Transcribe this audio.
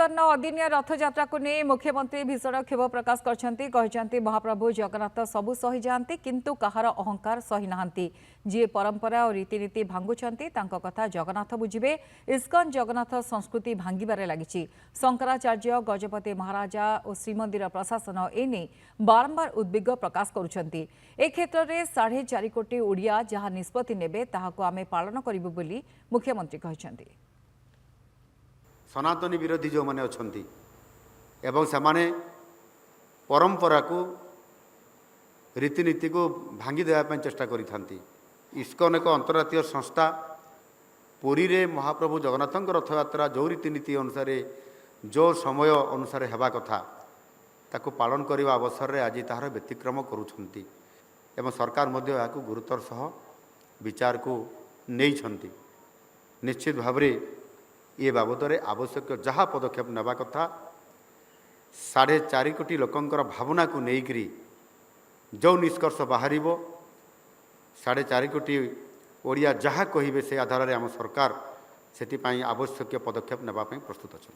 आसन्न अदिनिया रथयात्रा को नहीं मुख्यमंत्री भीषण क्षोभ प्रकाश करछंती महाप्रभु जगन्नाथ सबु सही जाती किंतु कहार अहंकार सही नाहंती जी परंपरा और रीतिनीति भांगुछंती तांको कथा जगन्नाथ बुझिबे इस्कन जगन्नाथ संस्कृति भांगिबारे लागिछि शंकराचार्य गजपति महाराजा और श्रीमंदिर प्रशासन एने बारंबार उद्विग्न प्रकाश करुछंती ए क्षेत्र में 4.5 कोटी ओडिया जहां निष्पत्ति नेबे ताहाको आमे पालन करिबु बोली मुख्यमंत्री कहछंती। सनातनी विरोधी जो मैंने अच्छा एवं से परंपरा को रीतिनीति को भांगी देवाई चेष्टा करी इस्कन एक अंतर्राष्ट्रीय संस्था पुरी रे महाप्रभु जगन्नाथ रथयात्रा जो रीतिनीति अनुसार जो समय अनुसार हेबा कथा ताको पालन करने अवसर में आज तार व्यतिक्रम करुँच सरकार मध्य गुरुतर सह विचार को नहीं निश्चित भाव ये बाबद आवश्यक जहाँ पदक्षेप नेबा कथा 4.5 कोटी लोकंकर भावना को लेकर जो निष्कर्ष बाहर 4.5 कोटी ओडिया जहाँ कहे से आधार में आम सरकार से आवश्यक पदक्षेप नेबापी प्रस्तुत अच्छा।